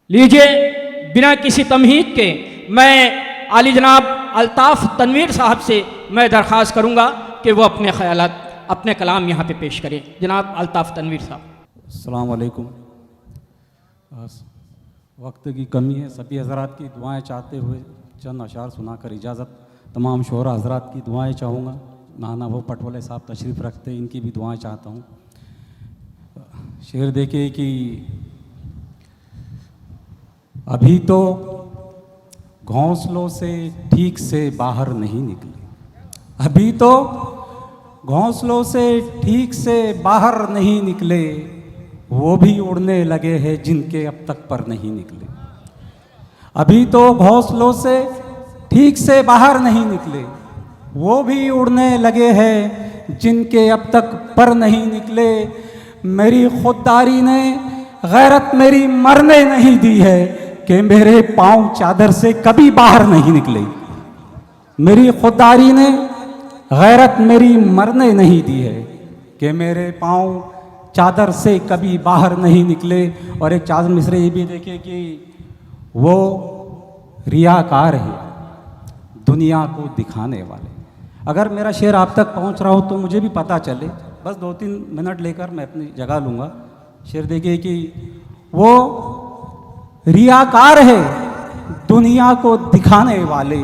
लीजिए, बिना किसी तमहीद के मैं आली जनाब अल्ताफ़ तनवीर साहब से मैं दरख्वास्त करूँगा कि वो अपने ख़यालात अपने कलाम यहाँ पे पेश करें। जनाब अल्ताफ़ तनवीर साहब। अस्सलाम वालेकुम। वक्त की कमी है, सभी हज़रात की दुआएं चाहते हुए चंद अशार सुनाकर इजाज़त। तमाम शोहरा हज़रात की दुआएं चाहूँगा। नाना वो पटवाले साहब तशरीफ़ रखते हैं, इनकी भी दुआएं चाहता हूँ। शेर देखिए कि अभी तो घोंसलों से ठीक से बाहर नहीं निकले, अभी तो घोंसलों से ठीक से बाहर नहीं निकले, वो भी उड़ने लगे हैं जिनके अब तक पर नहीं निकले। अभी तो घोंसलों से ठीक से बाहर नहीं निकले, वो भी उड़ने लगे हैं जिनके अब तक पर नहीं निकले। मेरी खुददारी ने गैरत मेरी मरने नहीं दी है कि मेरे पाँव चादर से कभी बाहर नहीं निकले। मेरी खुददारी ने गैरत मेरी मरने नहीं दी है कि मेरे पाँव चादर से कभी बाहर नहीं निकले। और एक चादर मिसरे ये भी देखे कि वो रियाकार है दुनिया को दिखाने वाले। अगर मेरा शेर आप तक पहुंच रहा हो तो मुझे भी पता चले, बस 2-3 मिनट लेकर मैं अपनी जगह लूँगा। शेर देखिए कि वो रियाकार है दुनिया को दिखाने वाले,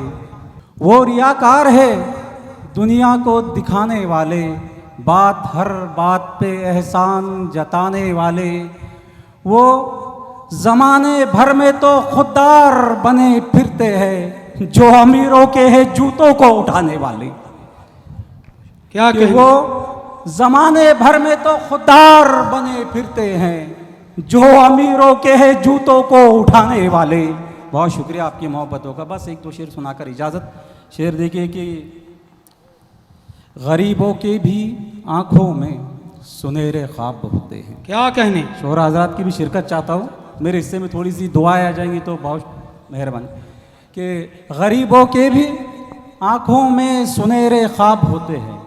वो रियाकार है दुनिया को दिखाने वाले, बात हर बात पे एहसान जताने वाले। वो ज़माने भर में तो खुददार बने फिरते हैं जो अमीरों के हैं जूतों को उठाने वाले। क्या कि वो ज़माने भर में तो खुददार बने फिरते हैं जो अमीरों के हैं जूतों को उठाने वाले। बहुत शुक्रिया आपकी मोहब्बतों का। बस 1-2 शेर सुनाकर इजाज़त। शेर देखिए कि गरीबों के भी आंखों में सुनहरे ख्वाब होते हैं। क्या कहने। शोहरा हज़रात की भी शिरकत चाहता हूँ, मेरे हिस्से में थोड़ी सी दुआएं आ जाएंगी तो बहुत मेहरबानी। कि गरीबों के भी आंखों में सुनहरे ख्वाब होते हैं,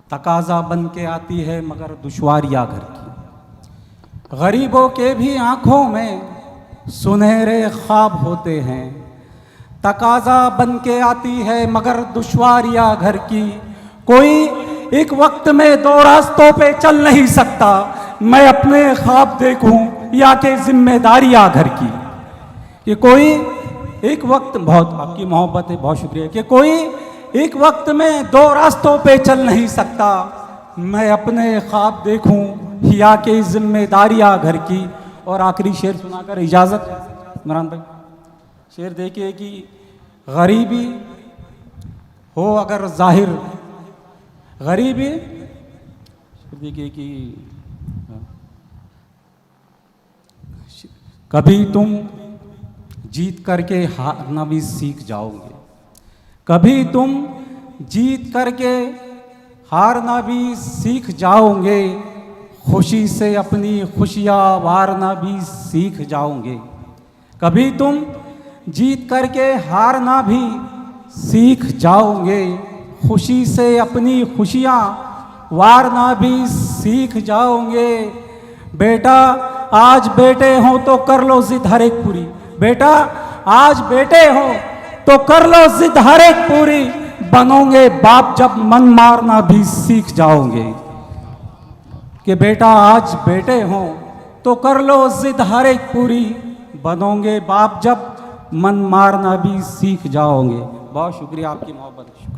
तकाजा बन के आती है मगर दुश्वारियाँ घर की। गरीबों के भी आंखों में सुनहरे ख्वाब होते हैं, तकाजा बन के आती है मगर दुश्वारियाँ घर की। कोई एक वक्त में 2 रास्तों पे चल नहीं सकता, मैं अपने ख्वाब देखूं या कि जिम्मेदारियाँ घर की। कि कोई एक वक्त, बहुत आपकी मोहब्बत है, बहुत शुक्रिया। कि कोई एक वक्त में 2 रास्तों पे चल नहीं सकता, मैं अपने ख्वाब देखूं या कि जिम्मेदारियाँ घर की। और आखिरी शेर सुनाकर इजाज़त इमरान भाई। शेर देखिए कि गरीबी हो अगर जाहिर, गरीबी देखिए कि कभी तुम जीत करके हारना भी सीख जाओगे, कभी तुम जीत करके हारना भी सीख जाओगे, खुशी से अपनी खुशियाँ वारना भी सीख जाओगे। कभी तुम जीत करके हारना भी सीख जाओगे, खुशी से अपनी खुशियाँ वारना भी सीख जाओगे। बेटा आज बेटे हो तो कर लो जिद हर एक पूरी, बेटा आज बेटे हो तो कर लो जिद हर एक पूरी, बनोगे बाप जब मन मारना भी सीख जाओगे। कि बेटा आज बेटे हो तो कर लो जिद हर एक पूरी, बनोगे बाप जब मन मारना भी सीख जाओगे। बहुत शुक्रिया आपकी मोहब्बत। शुक्रिया।